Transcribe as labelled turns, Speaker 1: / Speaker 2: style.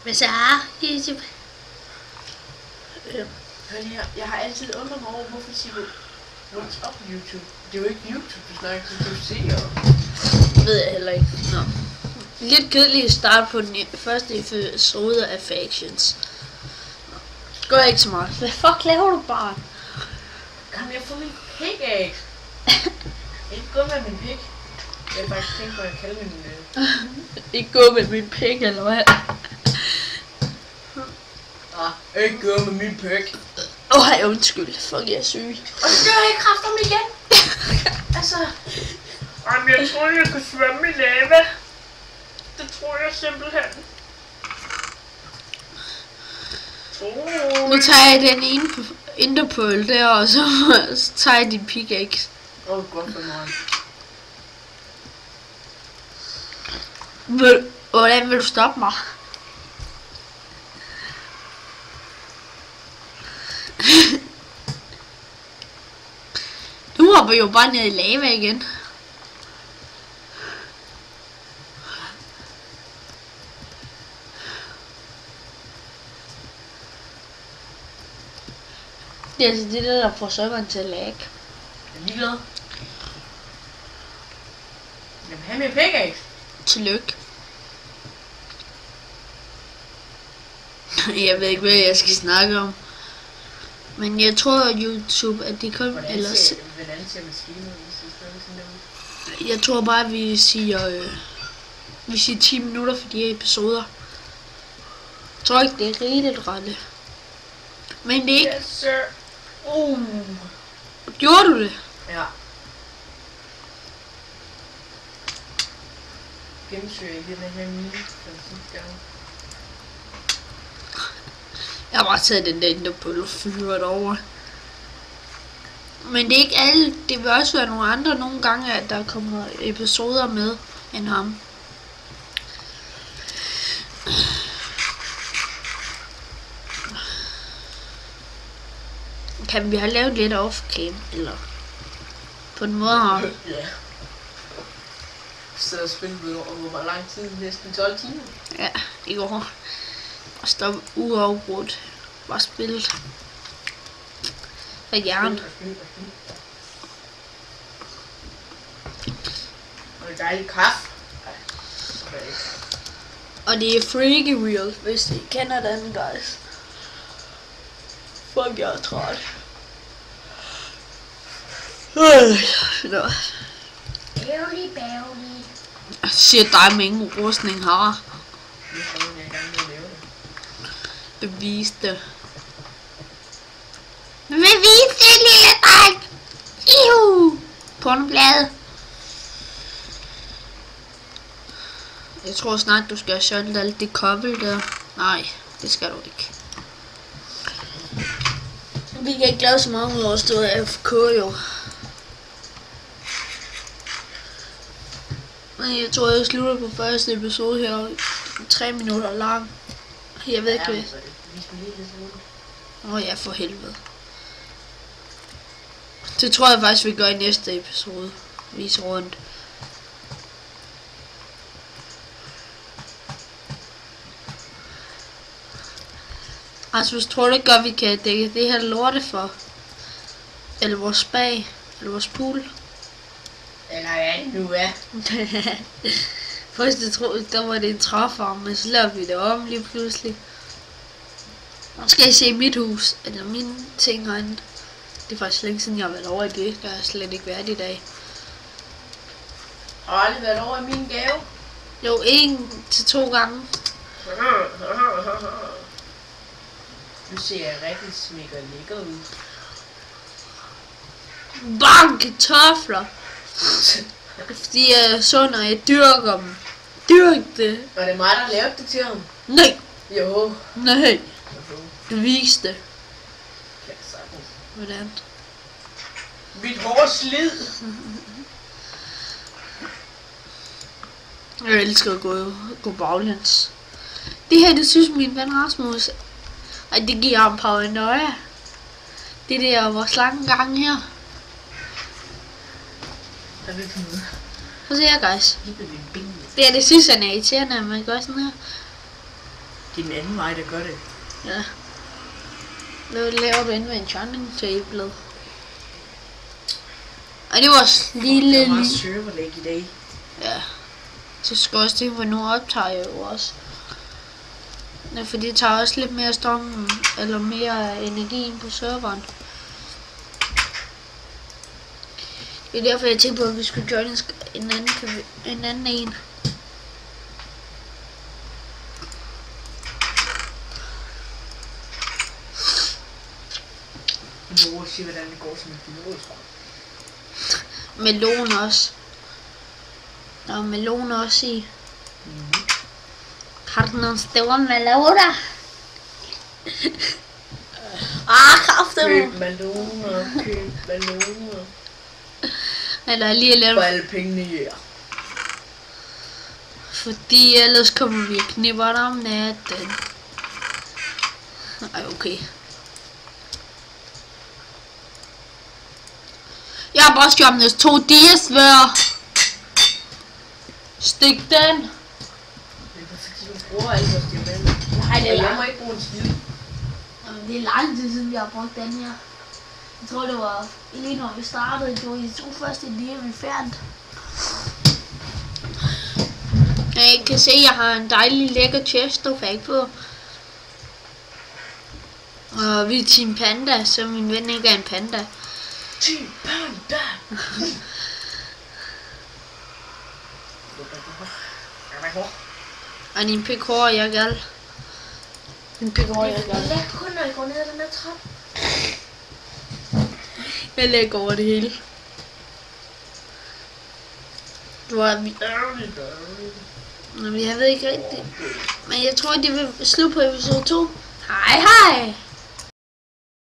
Speaker 1: Hvad så er YouTube?
Speaker 2: Hør lige her. Jeg har altid undret mig over, hvorfor siger du what's up YouTube? Det er jo ikke YouTube, du snakker til, du ser.
Speaker 1: Ved jeg heller ikke. Nå. Lidt kedeligt at starte på den første episode af Factions. Gør ikke så meget. Hvad fuck laver du bare?
Speaker 2: Kan jeg få min pik af? Ikke gå med min pik. Jeg har faktisk tænkt på at kalde min...
Speaker 1: Ikke gå med min pik, eller hvad?
Speaker 2: Ikke gå med min pik.
Speaker 1: Ej, undskyld. Fuck, jeg er syg.
Speaker 2: Og så gør jeg ikke kraft om igen. Altså... Jamen, jeg troede, jeg kunne svømme i lava. Det tror jeg simpelthen.
Speaker 1: Nu tager jeg den ene enderpearl der, og så tager jeg din pickaxe.
Speaker 2: Godt for mig.
Speaker 1: Hvordan vil du stoppe mig? Nu hopper jo bare ned i lava igen. Det er altså det der får serveren til at lag.
Speaker 2: Jeg er ligeglad. Jamen, have min pickaxe.
Speaker 1: Tillykke. Jeg ved ikke, hvad jeg skal snakke om. Men jeg tror, at YouTube, at de kom...
Speaker 2: Hvordan ser maskinen ud, hvis
Speaker 1: Jeg tror bare, at vi siger 10 minutter for de her episoder. Jeg tror ikke, det er rigeligt rette. Men det er ikke...
Speaker 2: Yes, sir.
Speaker 1: Gjorde du det?
Speaker 2: Ja. Gennemsøger ikke den her mine for den sidste gang.
Speaker 1: Jeg har bare taget den der enderpearl og fyret over. Men det er ikke alle. Det vil også være nogle andre nogle gange, at der kommer episoder med end ham. Kan vi have lavet lidt off-cam, eller på en måde her?
Speaker 2: Ja. Så spillet hvor lang tid? Næsten 12 timer?
Speaker 1: Ja, i går. Og stoppe uafbrudt. Bare spillet. Af jern.
Speaker 2: Og det er dejligt kaffe.
Speaker 1: Og det er Freaky Real, hvis I kender den, guys. Fuck, jeg er træt. Nå.
Speaker 2: Bævlig, bævlig.
Speaker 1: Jeg siger dig med ingen rustning her. Bevis det. Bevis det, lille dreng! Pornobladet. Jeg tror snart, du skal have shuttet alt det kobbel der. Nej, det skal du ikke. Vi kan ikke lave så meget ud over at stå af AFK jo. Men jeg tror, jeg slutter på første episode her. 3 minutter lang. Jeg ved ikke hvad. Åh ja, for helvede. Det tror jeg faktisk, vi gør i næste episode. Vis rundt. Altså, tror du ikke godt, vi kan dække det her lorte for? Eller vores bag? Eller vores pool?
Speaker 2: Eller hvad det nu er.
Speaker 1: Først der var det en træfarm, men så lavede vi det om lige pludselig. Nu skal I se mit hus, eller mine ting herinde. Det er faktisk længe siden jeg har været over i det, der har slet ikke været i dag.
Speaker 2: Har aldrig været over i min gave?
Speaker 1: Jo, 1 til 2 gange.
Speaker 2: Nu ser jeg rigtig smækker lækker ud.
Speaker 1: Bang, kartofler! Fordi jeg er sund, og jeg dyrker dem. Dyrk det.
Speaker 2: Var det mig, der lavede det til ham?
Speaker 1: Nej.
Speaker 2: Jo.
Speaker 1: Nej. Bevis det.
Speaker 2: Kan jeg sagtens.
Speaker 1: Hvordan?
Speaker 2: Mit hårde slid.
Speaker 1: Jeg elsker at gå baglæns. Det her, det synes min ven Rasmus. Ej, det giver ham paranoia. Det der vores lange gang her. Så ser jeg, guys. Det er det synes han er irriterende, at man gør sådan her.
Speaker 2: Det er den anden vej, der gør det.
Speaker 1: Ja. Hvad laver du inde ved enchanting tablet? Ej, det var også lille.
Speaker 2: Der var serverlæg i dag.
Speaker 1: Ja. Så skal også tænke på, nu optager jeg jo også. Ja, for det tager også lidt mere strøm, eller mere energi på serveren. Det er derfor, jeg tænkte på, at vi skulle joine en anden en.
Speaker 2: Mor siger, hvordan det går som en biologisk.
Speaker 1: Melon også. Der er melon også i. Har du nogle store meloner?
Speaker 2: Køb meloner, køb meloner.
Speaker 1: Eller lige lidt.
Speaker 2: For alle pengene, ja.
Speaker 1: Fordi ellers kommer vi og knipper dig om natten. Ej, okay. Jeg har bare stjålet 2 diasvær. Stik den.
Speaker 2: Det er fordi, du bruger alle vores diamanter.
Speaker 1: Nej, det er
Speaker 2: jeg må ikke bruge en skid.
Speaker 1: Det er lang tid siden, vi har brugt den her. Jeg tror, det var lige når vi startede. Det var de 2 første dage, vi fandt. Jeg kan se, at jeg har en dejlig lækker chest og fag på. Og vi er Team Panda, så min ven ikke er en panda.
Speaker 2: Team Panda!
Speaker 1: Og din pik hår, jeg gal. Din pik hår, jeg gal.
Speaker 2: Læg kun, når jeg går ned ad den her trappe.
Speaker 1: Jeg lægger over det hele. Hvor er vi? Jeg ved ikke rigtigt. Men jeg tror, det vil slutte på episode 2. Hej hej!